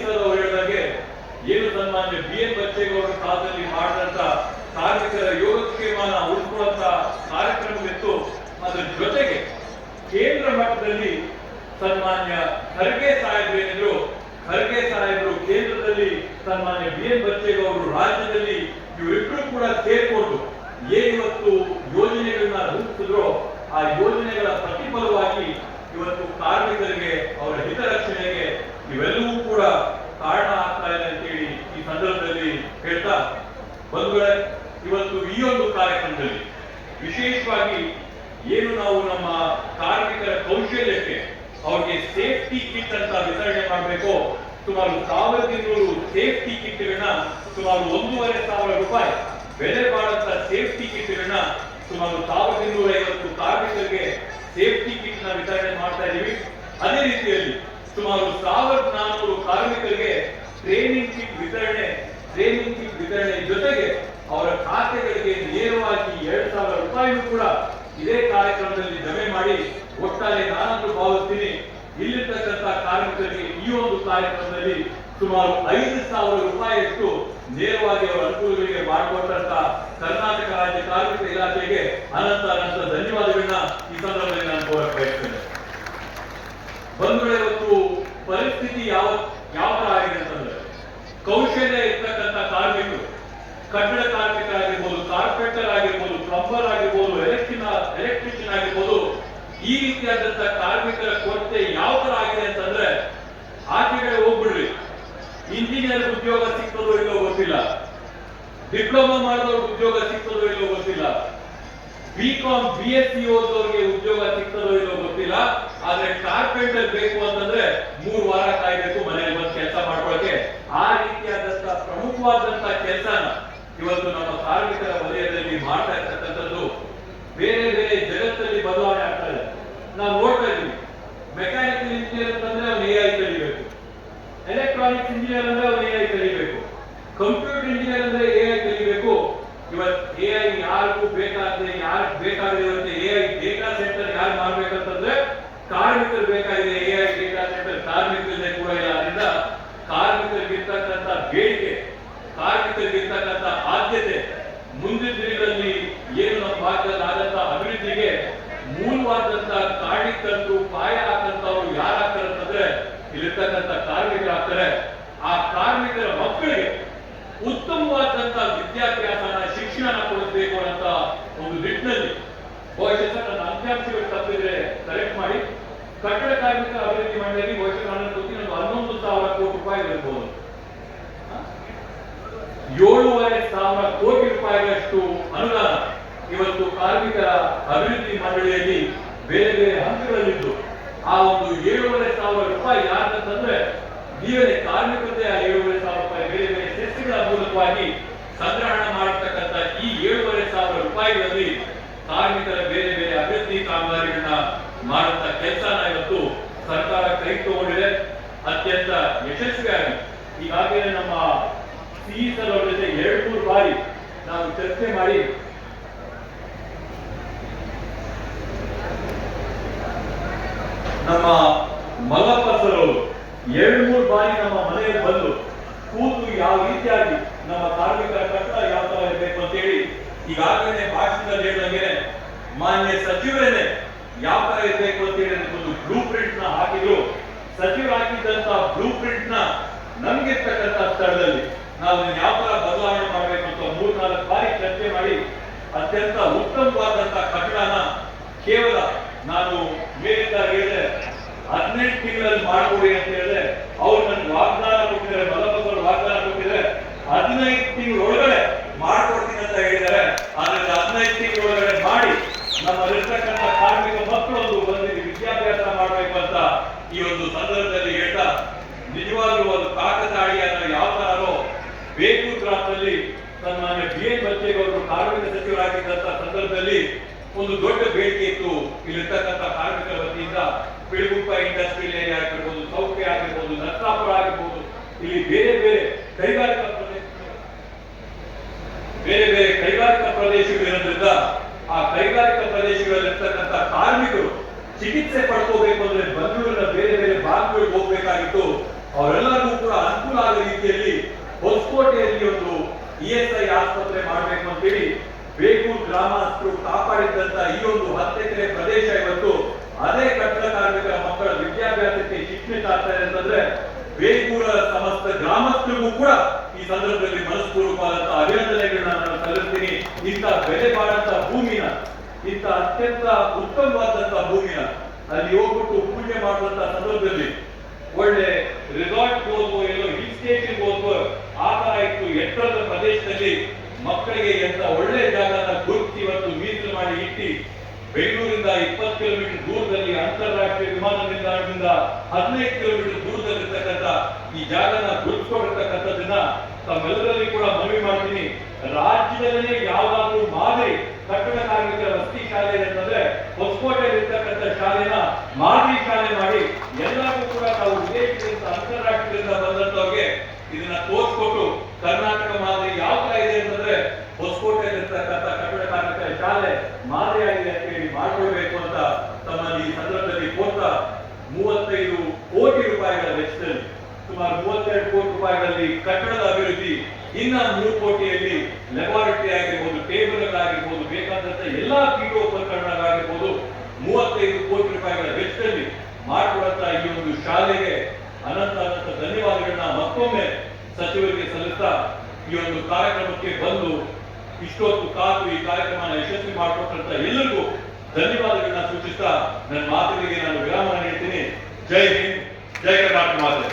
Sir ಅವರು ಹೇಳಿದಾಗೆ ಏನು ಸನ್ಮಾನ್ಯ ಬಿ ಎನ್ ಬಚ್ಚೇಗೌಡರ ಕಾಲದಲ್ಲಿ ಮಾಡಿದಂತ ಕಾರ್ಮಿಕರ ಯೋಗಕ್ಷೇಮನ ಉಳಿಸ್ಕೊಳ್ಳುವಂತ ಕಾರ್ಯಕ್ರಮವಿತ್ತು. ಅದರ ಜೊತೆಗೆ ಕೇಂದ್ರ ಮಟ್ಟದಲ್ಲಿ ಸನ್ಮಾನ್ಯ ಖರ್ಗೆ ಸಾಹೇಬ್ರು ಏನಿದ್ರು, ಖರ್ಗೆ ಸಾಹೇಬರು ಕೇಂದ್ರದಲ್ಲಿ, ಸನ್ಮಾನ್ಯ ಬಿ ಎನ್ ಬಚ್ಚೇಗೌಡರು ರಾಜ್ಯದಲ್ಲಿ, ಇವರಿಬ್ಬರು ಕೂಡ ಸೇರ್ಕೊಂಡು ಏನಿವತ್ತು ಯೋಜನೆಗಳನ್ನ ರೂಪಿಸಿದ್ರೋ ಆ ಯೋಜನೆಗಳ ಪ್ರತಿಫಲವಾಗಿ ಇವತ್ತು ಕಾರ್ಮಿಕರಿಗೆ ಅವರ ಹಿತರಕ್ಷಣೆಗೆ ಇವೆಲ್ಲವೂ ಕೂಡ ಕಾರಣ ಆಗ್ತಾ ಇದೆ ಅಂತೇಳಿ ಈ ಸಂದರ್ಭದಲ್ಲಿ ಹೇಳ್ತಾ, ಬಂಧುಗಳೇ, ಇವತ್ತು ಈ ಒಂದು ಕಾರ್ಯಕ್ರಮದಲ್ಲಿ ವಿಶೇಷವಾಗಿ ಏನು ನಾವು ನಮ್ಮ ಕಾರ್ಮಿಕರ ಕೌಶಲ್ಯಕ್ಕೆ ಅವ್ರಿಗೆ ಸೇಫ್ಟಿ ಕಿಟ್ ಅಂತ ವಿತರಣೆ ಮಾಡಬೇಕು. ಸುಮಾರು 1200 ಸೇಫ್ಟಿ ಕಿಟ್ಗಳನ್ನ, ಸುಮಾರು 1,500 ರೂಪಾಯಿ ಬೆಲೆ ಬಾಳಂತ ಸೇಫ್ಟಿ ಕಿಟ್ಗಳನ್ನ ಸುಮಾರು 1250 ಕಾರ್ಮಿಕರಿಗೆ ಸೇಫ್ಟಿ ಕಿಟ್ ನ ವಿತರಣೆ ಮಾಡ್ತಾ ಇದೀವಿ. ಅದೇ ರೀತಿಯಲ್ಲಿ ಸುಮಾರು 1400 ಕಾರ್ಮಿಕರಿಗೆ ಟ್ರೈನಿಂಗ್ ಕಿಟ್ ವಿತರಣೆ ಜೊತೆಗೆ ಅವರ ಖಾತೆಗಳಿಗೆ ನೇರವಾಗಿ 2,000 ರೂಪಾಯಿನೂ ಕೂಡ ಇದೇ ಕಾರ್ಯಕ್ರಮದಲ್ಲಿ ಜಮೆ ಮಾಡಿ ಒಟ್ಟಾರೆ ನಾನಂತೂ ಭಾವಿಸ್ತೀನಿ ಇಲ್ಲಿರ್ತಕ್ಕಂಥ ಕಾರ್ಮಿಕರಿಗೆ ಈ ಒಂದು ಕಾರ್ಯಕ್ರಮದಲ್ಲಿ ಸುಮಾರು 5,000 ರೂಪಾಯಿಯಷ್ಟು ನೇರವಾಗಿ ಅವರ ಅನುಕೂಲಗಳಿಗೆ ಮಾಡಿಕೊಟ್ಟಂತ ಕರ್ನಾಟಕ ರಾಜ್ಯ ಕಾರ್ಮಿಕ ಇಲಾಖೆಗೆ ಅನಂತ ಧನ್ಯವಾದಗಳನ್ನ ಈ ಸಂದರ್ಭದಲ್ಲಿ ನಾನು ಕೋರಕ್ಕೆ ಬಯಸ್ತೇನೆ. ಬಂಧುಗಳೇ, ಇವತ್ತು ಪರಿಸ್ಥಿತಿ ಯಾವ ತರ ಆಗಿದೆ ಅಂತಂದ್ರೆ, ಕೌಶಲ್ಯ ಇರ್ತಕ್ಕಂಥ ಕಾರ್ಮಿಕರು, ಕಟ್ಟಡ ಕಾರ್ಮಿಕರಾಗಿರ್ಬೋದು, ಕಾರ್ಪೆಂಟರ್ ಆಗಿರ್ಬೋದು, ಪ್ಲಂಬರ್ ಆಗಿರ್ಬೋದು, ಎಲೆಕ್ಟ್ರಿಷಿಯನ್ ಆಗಿರ್ಬೋದು, ಈ ರೀತಿಯಾದಂತ ಕಾರ್ಮಿಕರ ಕೊರತೆ ಯಾವ ತರ ಆಗಿದೆ ಅಂತಂದ್ರೆ, ಆಚೆಗಡೆ ಹೋಗ್ಬಿಡ್ರಿ, ಇಂಜಿನಿಯರ್ ಉದ್ಯೋಗ ಸಿಗ್ತದೋ ಇಲ್ಲೋ ಗೊತ್ತಿಲ್ಲ, ಡಿಪ್ಲೊಮಾ ಮಾಡಿದವ್ರಿಗೆ ಉದ್ಯೋಗ ಸಿಗ್ತದೋ ಇಲ್ಲೋ ಗೊತ್ತಿಲ್ಲ, ಬಿಕಾಂ BSc ಓದೋರಿಗೆ ಉದ್ಯೋಗ ಸಿಗ್ತದೋ ಇಲ್ಲೋ ಗೊತ್ತಿಲ್ಲ. ಆದ್ರೆ ಕಾರ್ಪೆಂಟರ್ ಬೇಕು ಅಂತಂದ್ರೆ 3 ವಾರ ಕಾಯ್ಬೇಕು ಮನೆಯಲ್ಲಿ ಬಂದು ಕೆಲಸ ಮಾಡ್ಕೊಳಕ್ಕೆ. ಆ ರೀತಿಯಾದಂತ ಪ್ರಮುಖವಾದಂತ ಕೆಲಸನ ಇವತ್ತು ನಮ್ಮ ಕಾರ್ಮಿಕರ ವಲಯದಲ್ಲಿ ಮಾಡ್ತಾ ಇರ್ತಕ್ಕಂಥದ್ದು ಬೇರೆ ಬೇರೆ ಜಗತ್ತಲ್ಲಿ ಬದಲಾವಣೆ ಆಗ್ತಾ ಇದೆ. ನಾವು ನೋಡ್ತಾ ಇದ್ದೀವಿ, ಮೆಕ್ಯಾನಿಕಲ್ ಇಂಜಿನಿಯರ್ ಅಂತಂದ್ರೆ ಅವ್ನು AI ಕಲಿಬೇಕು, ಎಲೆಕ್ಟ್ರಾನಿಕ್ಸ್ ಇಂಜಿನಿಯರ್ ಅಂದ್ರೆ ಅವ್ನು AI ಕಲಿಬೇಕು, ಕಂಪ್ಯೂಟರ್ ಇಂಜಿನಿಯರ್ ಅಂದ್ರೆ AI ಕಲಿಬೇಕು. ಇವತ್ತು AI ಯಾರಿಗೂ ಬೇಕಾದ್ರೆ AI ಡೇಟಾ ಸೆಂಟರ್ ಯಾರು ಮಾಡ್ಬೇಕಂತಂದ್ರೆ ಕಾರ್ಮಿಕರು ಬೇಕಾಗಿದೆ. AI ಡೇಟಾ ಸೆಂಟರ್ ಕಾರ್ಮಿಕರೇ ಕೂಡ ಇಲ್ಲ. ಅದರಿಂದ ಕಾರ್ಮಿಕರಿಗಿರ್ತಕ್ಕಂಥ ಬೇಡಿಕೆ, ಕಾರ್ಮಿಕರಿಗಿರ್ತಕ್ಕಂಥ ಆದ್ಯತೆ ಮುಂದಿನ ದಿನಗಳಲ್ಲಿ ಏನು ನಮ್ಮ ಭಾಗದಲ್ಲಿ ಆದಂತ ಅಭಿವೃದ್ಧಿಗೆ ಮೂಲವಾದಂತ ಕಾರಣೀಕರ್ತರು, ಪಾಯ ಹಾಕಂತವ್ರು ಯಾರಾಗ್ತಾರೆ ಅಂತಂದ್ರೆ ಇಲ್ಲಿರ್ತಕ್ಕಂಥ ಕಾರ್ಮಿಕರಾಗ್ತಾರೆ. ಆ ಕಾರ್ಮಿಕರ ಮಕ್ಕಳಿಗೆ ಉತ್ತಮವಾದಂತ ವಿದ್ಯಾಭ್ಯಾಸನ, ಶಿಕ್ಷಣ ಕೊಡಬೇಕು ಅಂತ ಒಂದು ನಿಟ್ಟಿನಲ್ಲಿ ಬಹುಶಃ ನನ್ನ ಅಂಕಿಅಂಶಗಳು ತಪ್ಪಿದ್ರೆ ಕರೆಕ್ಟ್ ಮಾಡಿ, ಕಟ್ಟಡ ಕಾರ್ಮಿಕರ ಅಭಿವೃದ್ಧಿ ಮಂಡಳಿ ಬಹುಶಃ ನನ್ನ ಗೊತ್ತಿನ 11,000 ಕೋಟಿ ರೂಪಾಯಿ ಇರಬಹುದು, 7,500 ಕೋಟಿ ರೂಪಾಯಿಗಳಷ್ಟು ಅನುದಾನ ಇವತ್ತು ಕಾರ್ಮಿಕರ ಅಭಿವೃದ್ಧಿ ಮಂಡಳಿಯಲ್ಲಿ ಬೇರೆ ಬೇರೆ ಹಂತಗಳಲ್ಲಿದ್ದು, ಆ ಒಂದು 7,500 ರೂಪಾಯಿ ಯಾರಂತಂದ್ರೆ ನೀವೇ ಕಾರ್ಮಿಕರದೇ ಆ 7,500 ರೂಪಾಯಿ ಬೇರೆ ಬೇರೆ ಸೆಸ್ಗಳ ಮೂಲಕವಾಗಿ ಸಂಗ್ರಹಣ ಮಾಡತಕ್ಕಂಥ ಈ 7,500 ರೂಪಾಯಿಗಳಲ್ಲಿ ಕಾರ್ಮಿಕರ ಬೇರೆ ಬೇರೆ ಅಭಿವೃದ್ಧಿ ಕಾಮಗಾರಿಗಳನ್ನ ಮಾಡುವಂತ ಕೆಲಸನ ಇವತ್ತು ಸರ್ಕಾರ ಕೈ ತಗೊಂಡಿದೆ ಅತ್ಯಂತ ಯಶಸ್ವಿಯಾಗಿ. ಈಗಾಗಲೇ ನಮ್ಮ CE ಸರ್ ಅವರ ಜೊತೆ 2-3 ಬಾರಿ ನಾವು ಚರ್ಚೆ ಮಾಡಿ ನಮ್ಮ ಮಲ್ಲಪ್ಪ ಸರ್ ಅವರು 2-3 ಬಾರಿ ನಮ್ಮ ಮನೆಗೆ ಬಂದು ಕೂತು ಯಾವ ರೀತಿಯಾಗಿ ನಮ್ಮ ಕಾರ್ಮಿಕರ ಕಟ್ಟಡ ಯಾವ ತರ ಇರಬೇಕು ಅಂತ ಹೇಳಿ ಈಗಾಗಲೇ ಭಾಷಣದಲ್ಲಿ ಹೇಳಿದಂಗೆ ಮಾನ್ಯ ಸಚಿವರೇನೆ ಯಾವ ತರ ಇರಬೇಕು ಅಂತ ಹೇಳಿ ಒಂದು ಬ್ಲೂ ಪ್ರಿಂಟ್ ನ ಹಾಕಿದ್ರು. ಸಚಿವರು ಹಾಕಿದಂತ ಬ್ಲೂ ಪ್ರಿಂಟ್ ನ ನಮ್ಗಿರ್ತಕ್ಕಂಥ ಸ್ಥಳದಲ್ಲಿ ನಾವು ಯಾವ ತರ ಬದಲಾವಣೆ ಮಾಡಬೇಕು ಅಂತ 3-4 ಬಾರಿ ಚರ್ಚೆ ಮಾಡಿ ಅತ್ಯಂತ ಉತ್ತಮವಾದಂತ ಕಟ್ಟಡನ ಕೇವಲ ನಾನು ಮೇಲಿದ್ದಾಗ ಹೇಳಿದೆ 18 ತಿಂಗಳಲ್ಲಿ ಮಾಡ್ಕೊಡಿ ಅಂತ ಹೇಳಿದ್ರೆ ಅವ್ರು ನನ್ಗೆ ವಾಗ್ದಾನ ಕೊಟ್ಟಿದ್ದಾರೆ, ಮಲ್ಲಪ್ಪವರು ವಾಗ್ದಾನ ಕೊಟ್ಟಿದ್ದಾರೆ 15 ತಿಂಗಳ ಒಳಗಡೆ ಮಾಡ್ಕೊಡ್ತೀನಿ ಅಂತ ಹೇಳಿದ್ದಾರೆ. ಆದ್ರೆ 15 ತಿಂಗಳ ಒಳಗಡೆ ಮಾಡಿ ನಮ್ಮಲ್ಲಿರ್ತಕ್ಕಂಥ ಕಾರ್ಮಿಕ ಮಕ್ಕಳೊಂದು ಬಂದು ವಿದ್ಯಾಭ್ಯಾಸ ಮಾಡಬೇಕು ಅಂತ ಈ ಒಂದು ಸಂದರ್ಭದಲ್ಲಿ ಹೇಳ್ತಾ, ನಿಜವಾಗ್ಲೂ ಒಂದು ಕಾಕತಾಳೀಯನ್ನ ಯಾವ ತರನೋ ಬೇಕು ಕ್ರಾಪ್ನಲ್ಲಿ ಸನ್ಮಾನ್ಯ ಬಿ ಎನ್ ಬಚ್ಚೇಗೌಡರು ಕಾರ್ಮಿಕ ಸಚಿವರಾಗಿದ್ದಂತ ಸಂದರ್ಭದಲ್ಲಿ ಒಂದು ದೊಡ್ಡ ಬೇಡಿಕೆ ಇತ್ತು. ಇಲ್ಲಿರ್ತಕ್ಕಂಥ ಕಾರ್ಮಿಕರ ವತಿಯಿಂದ ಪಿಳುಗುಪ್ಪ ಇಂಡಸ್ಟ್ರಿಯಲ್ ಏರಿಯಾ ಆಗಿರ್ಬೋದು, ಸೌಖ್ಯ ಆಗಿರ್ಬೋದು, ನರ್ಸಾಪುರ ಆಗಿರ್ಬೋದು, ಇಲ್ಲಿ ಬೇರೆ ಬೇರೆ ಕೈಗಾರಿಕಾ ಪ್ರದೇಶಗಳಿರೋದ್ರಿಂದ ಆ ಕೈಗಾರಿಕಾ ಪ್ರದೇಶಗಳಲ್ಲಿರ್ತಕ್ಕಂಥ ಕಾರ್ಮಿಕರು ಚಿಕಿತ್ಸೆ ಪಡ್ಕೋಬೇಕು ಅಂದ್ರೆ ಬೆಂಗಳೂರಿನ ಬೇರೆ ಬೇರೆ ಭಾಗಗಳಿಗೆ ಹೋಗ್ಬೇಕಾಗಿತ್ತು. ಅವರೆಲ್ಲರಿಗೂ ಕೂಡ ಒಂದು 10 ಎಕರೆ ಪ್ರದೇಶ ಇವತ್ತು ಅದೇ ಕಟ್ಟಡ ಕಾರ್ಮಿಕರ ಮಕ್ಕಳ ವಿದ್ಯಾಭ್ಯಾಸಕ್ಕೆ ಶಿಕ್ಷಣ ಆಗ್ತಾ ಇದೆ ಅಂತಂದ್ರೆ ಬೇಗೂರ ಸಮಸ್ತ ಗ್ರಾಮಸ್ಥರಿಗೂ ಕೂಡ ಈ ಸಂದರ್ಭದಲ್ಲಿ ಮನಸ್ಪೂರ್ವಕವಾದಂತಹ ಅಭಿನಂದನೆಗಳನ್ನ ನಾನು ಸಲ್ಲಿಸ್ತೀನಿ. ಇಂಥ ಬೆಲೆ ಬಾಳಂತಹ ಭೂಮಿನ, ಇಂಥ ಅತ್ಯಂತ ಉತ್ತಮವಾದಂತಹ ಭೂಮಿನ ಅಲ್ಲಿ ಹೋಗ್ಬಿಟ್ಟು ಪೂಜೆ ಮಾಡುವಂತಹ ಸಂದರ್ಭದಲ್ಲಿ ಒಳ್ಳೆ ರೆಸಾರ್ಟ್ ಹೋದ್ವೋ ಎಲ್ಲೋ ಹಿಲ್ ಸ್ಟೇಷನ್ ಹೋದ್ವೋ ಆ ತರ ಇತ್ತು ಎತ್ತರದ ಪ್ರದೇಶದಲ್ಲಿ ಮಕ್ಕಳಿಗೆ ಎಂತ ಒಳ್ಳೆ ಜಾಗನ ಗುರುತಿಸಿ ಇವತ್ತು ಮೀಸಲು ಮಾಡಿ ಇಟ್ಟು ಬೆಂಗಳೂರಿಂದ 20 ಕಿಲೋಮೀಟರ್ ದೂರದಲ್ಲಿ ಅಂತಾರಾಷ್ಟ್ರೀಯ ವಿಮಾನ ನಿಲ್ದಾಣದಿಂದ 15 ಕಿಲೋಮೀಟರ್ ದೂರದಲ್ಲಿರ್ತಕ್ಕಂಥ ಈ ಜಾಗನ ಗುರುತಿಸಿಕೊಂಡಿರ್ತಕ್ಕಂಥದ್ದನ್ನ ತಮ್ಮೆಲ್ಲರಲ್ಲಿ ಕೂಡ ಮನವಿ ಮಾಡ್ತೀನಿ. ರಾಜ್ಯದಲ್ಲೇ ಯಾವಾಗಲೂ ಮಾದರಿ ಕಟ್ಟಡ ಕಾರ್ಮಿಕರ ವಸತಿ ಶಾಲೆ ಅಂತಂದ್ರೆ ಹೊಸಕೋಟೆಯಲ್ಲಿ ಇರ್ತಕ್ಕಂಥ ಶಾಲೆನ ಮಾದರಿ ಶಾಲೆ ಮಾಡಿ ಎಲ್ಲರಿಗೂ ಕೂಡ ತಾವು ವಿದೇಶದಿಂದ ಅಂತಾರಾಷ್ಟ್ರೀಯದಿಂದ ಬಂದಂತವ್ರಿಗೆ ಇದನ್ನ ತೋರಿಸ್ಕೊಟ್ಟು ಕರ್ನಾಟಕ ಮಾದರಿ ಯಾವ ತರ ಇದೆ ಅಂತಂದ್ರೆ ಹೊಸಕೋಟೆಯಲ್ಲಿ ಇರ್ತಕ್ಕಂಥ ಕಟ್ಟಡ ಕಾರ್ಮಿಕರ ಶಾಲೆ ಮಾದರಿಯಾಗಿದೆ ಅಂತ ಹೇಳಿ ಮಾಡ್ಕೊಳ್ಬೇಕು ಅಂತ ತಮ್ಮಲ್ಲಿ ಈ ಸಂದರ್ಭದಲ್ಲಿ ಕೋರ್ತಾ 35 ಕೋಟಿ ರೂಪಾಯಿಗಳ ವೆಚ್ಚದಲ್ಲಿ ಸುಮಾರು 32 ಕೋಟಿ ರೂಪಾಯಿಗಳಲ್ಲಿ ಕಟ್ಟಡದ ಅಭಿವೃದ್ಧಿ, ಇನ್ನ 3 ಕೋಟಿಯಲ್ಲಿ ಲ್ಯಾಬಾರೇಟರಿ ಆಗಿರ್ಬೋದು, ಟೇಬಲ್ಗಳಾಗಿರ್ಬೋದು, ಬೇಕಾದಂತ ಎಲ್ಲಾ ಪೀಠೋಪಕರಣಗಳಾಗಿರ್ಬೋದು 35 ಕೋಟಿ ರೂಪಾಯಿಗಳ ವೆಚ್ಚದಲ್ಲಿ ಮಾಡಿಕೊಡುವಂತ ಈ ಒಂದು ಶಾಲೆಗೆ ಅನಂತ ಧನ್ಯವಾದಗಳನ್ನ ಮತ್ತೊಮ್ಮೆ ಸಚಿವರಿಗೆ ಸಲ್ಲಿಸ್ತಾ ಈ ಒಂದು ಕಾರ್ಯಕ್ರಮಕ್ಕೆ ಬಂದು ಇಷ್ಟೊತ್ತು ಕಾದು ಈ ಕಾರ್ಯಕ್ರಮ ಯಶಸ್ವಿ ಮಾಡಿಕೊಟ್ಟಂತ ಎಲ್ಲರಿಗೂ ಧನ್ಯವಾದಗಳನ್ನ ಸೂಚಿಸ್ತಾ ನನ್ನ ಮಾತುಗಳಿಗೆ ನಾನು ವಿರಾಮ ನೀಡ್ತೀನಿ. ಜೈ ಹಿಂದ್, ಜೈ ಕರ್ನಾಟಕ ಮಾತೆ.